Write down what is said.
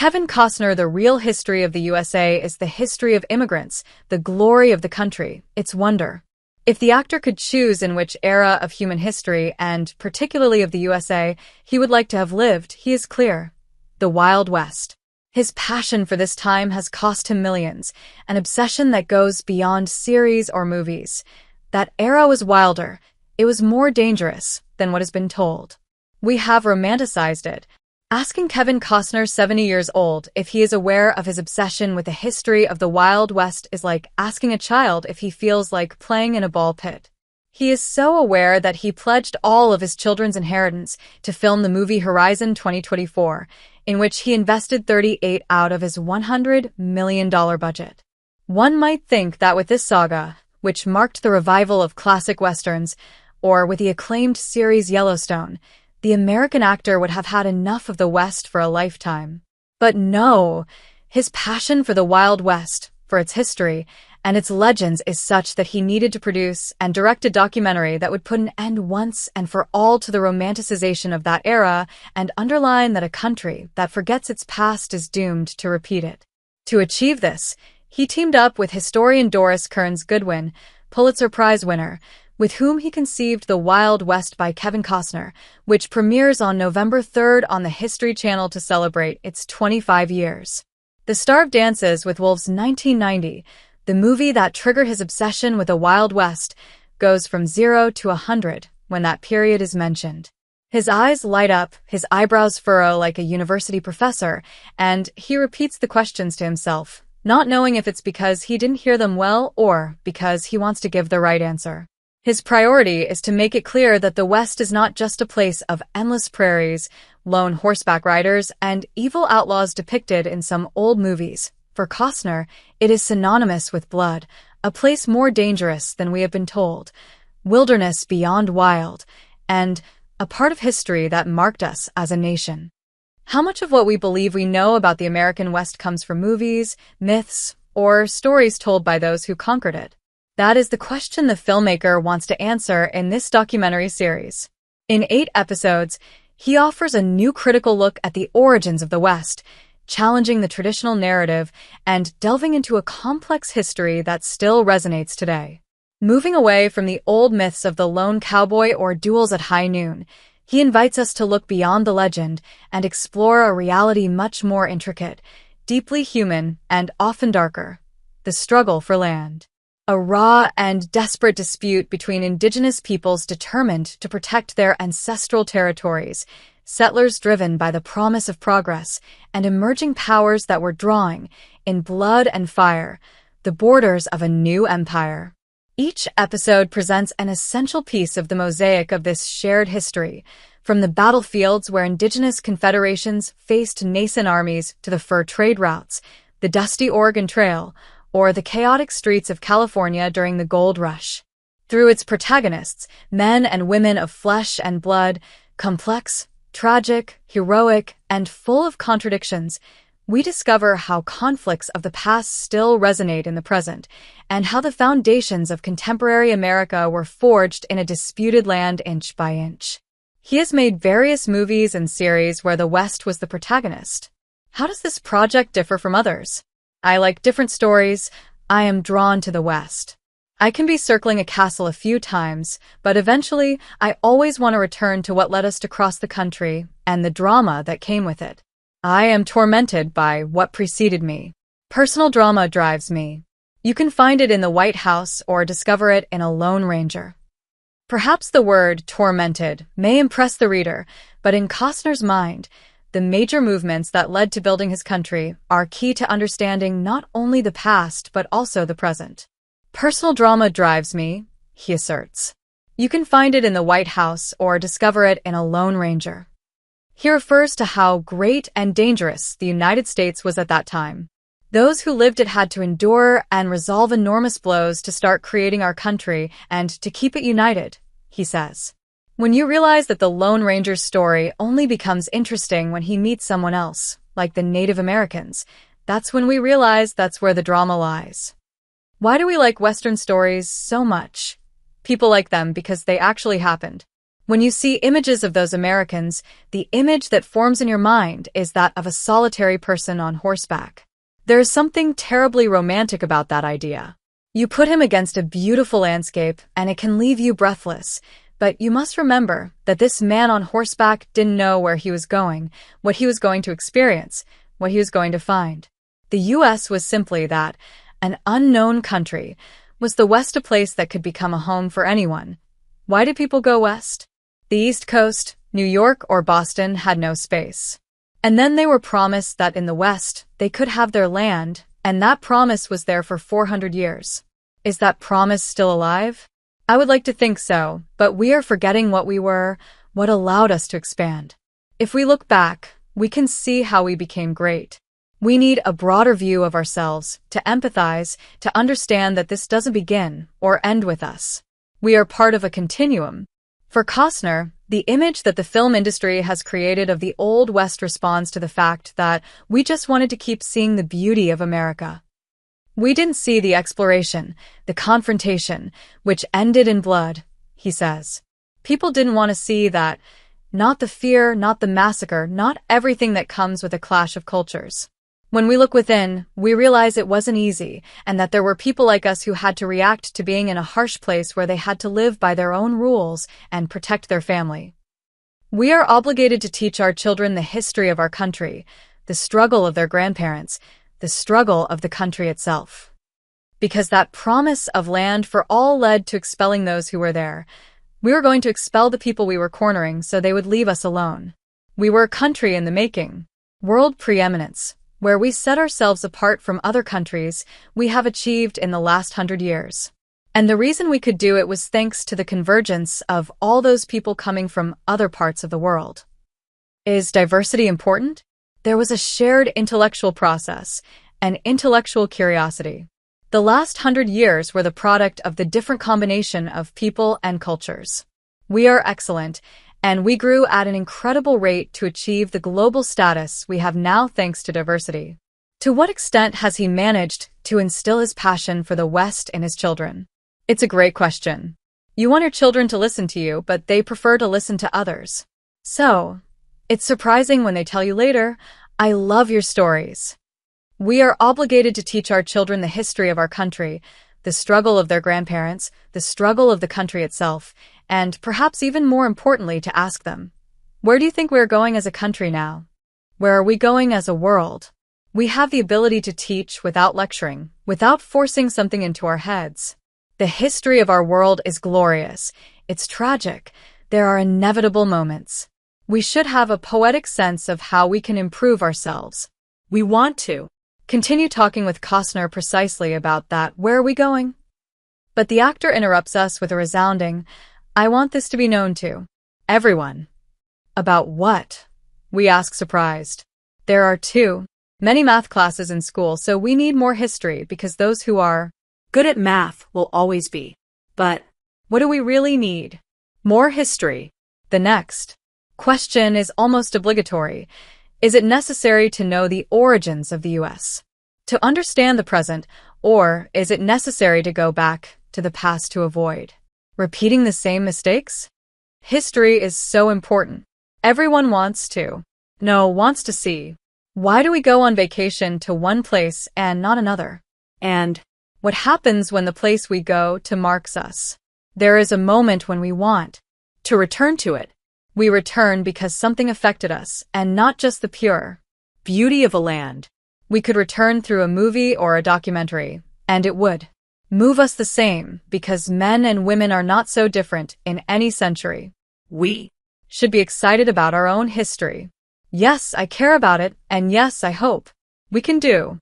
Kevin Costner, The Real History of the USA is the history of immigrants, the glory of the country, its wonder. If the actor could choose in which era of human history, and particularly of the USA, he would like to have lived, he is clear. The Wild West. His passion for this time has cost him millions, an obsession that goes beyond series or movies. That era was wilder, it was more dangerous than what has been told. We have romanticized it. Asking Kevin Costner, 70 years old, if he is aware of his obsession with the history of the Wild West is like asking a child if he feels like playing in a ball pit. He is so aware that he pledged all of his children's inheritance to film the movie Horizon 2024, in which he invested $38 out of his $100 million budget. One might think that with this saga, which marked the revival of classic westerns, or with the acclaimed series Yellowstone, the American actor would have had enough of the West for a lifetime. But no, his passion for the Wild West, for its history, and its legends is such that he needed to produce and direct a documentary that would put an end once and for all to the romanticization of that era and underline that a country that forgets its past is doomed to repeat it. To achieve this, he teamed up with historian Doris Kearns Goodwin, Pulitzer Prize winner, with whom he conceived The Wild West by Kevin Costner, which premieres on November 3rd on the History Channel to celebrate its 25 years. The Star of Dances with Wolves 1990, the movie that triggered his obsession with the Wild West, goes from 0 to 100 when that period is mentioned. His eyes light up, his eyebrows furrow like a university professor, and he repeats the questions to himself, not knowing if it's because he didn't hear them well or because he wants to give the right answer. His priority is to make it clear that the West is not just a place of endless prairies, lone horseback riders, and evil outlaws depicted in some old movies. For Costner, it is synonymous with blood, a place more dangerous than we have been told, wilderness beyond wild, and a part of history that marked us as a nation. How much of what we believe we know about the American West comes from movies, myths, or stories told by those who conquered it? That is the question the filmmaker wants to answer in this documentary series. In 8 episodes, he offers a new critical look at the origins of the West, challenging the traditional narrative and delving into a complex history that still resonates today. Moving away from the old myths of the lone cowboy or duels at high noon, he invites us to look beyond the legend and explore a reality much more intricate, deeply human, and often darker: the struggle for land. A raw and desperate dispute between indigenous peoples determined to protect their ancestral territories, settlers driven by the promise of progress, and emerging powers that were drawing, in blood and fire, the borders of a new empire. Each episode presents an essential piece of the mosaic of this shared history, from the battlefields where indigenous confederations faced nascent armies to the fur trade routes, the dusty Oregon Trail, or the chaotic streets of California during the gold rush. Through its protagonists, men and women of flesh and blood, complex, tragic, heroic, and full of contradictions, we discover how conflicts of the past still resonate in the present, and how the foundations of contemporary America were forged in a disputed land inch by inch. He has made various movies and series where the West was the protagonist. How does this project differ from others? I like different stories. I am drawn to the West. I can be circling a castle a few times, but eventually I always want to return to what led us to cross the country and the drama that came with it. I am tormented by what preceded me. Personal drama drives me. You can find it in the White House or discover it in a Lone Ranger. Perhaps the word tormented may impress the reader, but in Costner's mind, the major movements that led to building his country are key to understanding not only the past but also the present. Personal drama drives me, he asserts. You can find it in the White House or discover it in a Lone Ranger. He refers to how great and dangerous the United States was at that time. Those who lived it had to endure and resolve enormous blows to start creating our country and to keep it united, he says. When you realize that the Lone Ranger's story only becomes interesting when he meets someone else, like the Native Americans, that's when we realize that's where the drama lies. Why do we like Western stories so much? People like them because they actually happened. When you see images of those Americans, the image that forms in your mind is that of a solitary person on horseback. There is something terribly romantic about that idea. You put him against a beautiful landscape, and it can leave you breathless. But you must remember that this man on horseback didn't know where he was going, what he was going to experience, what he was going to find. The U.S. was simply that, an unknown country. Was the West a place that could become a home for anyone? Why did people go west? The East Coast, New York or Boston had no space. And then they were promised that in the West, they could have their land, and that promise was there for 400 years. Is that promise still alive? I would like to think so, but we are forgetting what we were, what allowed us to expand. If we look back, we can see how we became great. We need a broader view of ourselves, to empathize, to understand that this doesn't begin or end with us. We are part of a continuum. For Costner, the image that the film industry has created of the Old West responds to the fact that we just wanted to keep seeing the beauty of America. We didn't see the exploration, the confrontation, which ended in blood, he says. People didn't want to see that, not the fear, not the massacre, not everything that comes with a clash of cultures. When we look within, we realize it wasn't easy, and that there were people like us who had to react to being in a harsh place where they had to live by their own rules and protect their family. We are obligated to teach our children the history of our country, the struggle of their grandparents, the struggle of the country itself. Because that promise of land for all led to expelling those who were there. We were going to expel the people we were cornering so they would leave us alone. We were a country in the making. World preeminence, where we set ourselves apart from other countries, we have achieved in the last 100 years. And the reason we could do it was thanks to the convergence of all those people coming from other parts of the world. Is diversity important? There was a shared intellectual process, an intellectual curiosity. The last 100 years were the product of the different combination of people and cultures. We are excellent, and we grew at an incredible rate to achieve the global status we have now thanks to diversity. To what extent has he managed to instill his passion for the West in his children? It's a great question. You want your children to listen to you, but they prefer to listen to others. So, it's surprising when they tell you later, "I love your stories." We are obligated to teach our children the history of our country, the struggle of their grandparents, the struggle of the country itself, and perhaps even more importantly to ask them, where do you think we are going as a country now? Where are we going as a world? We have the ability to teach without lecturing, without forcing something into our heads. The history of our world is glorious. It's tragic. There are inevitable moments. We should have a poetic sense of how we can improve ourselves. We want to continue talking with Costner precisely about that. Where are we going? But the actor interrupts us with a resounding, "I want this to be known to everyone." About what? We ask surprised. There are too many math classes in school, so we need more history because those who are good at math will always be. But what do we really need? More history. The next question is almost obligatory. Is it necessary to know the origins of the U.S. to understand the present, or is it necessary to go back to the past to avoid repeating the same mistakes? History is so important. Everyone wants to see. Why do we go on vacation to one place and not another? And what happens when the place we go to marks us? There is a moment when we want to return to it. We return because something affected us, and not just the pure beauty of a land. We could return through a movie or a documentary, and it would move us the same, because men and women are not so different in any century. We should be excited about our own history. Yes, I care about it, and yes, I hope we can do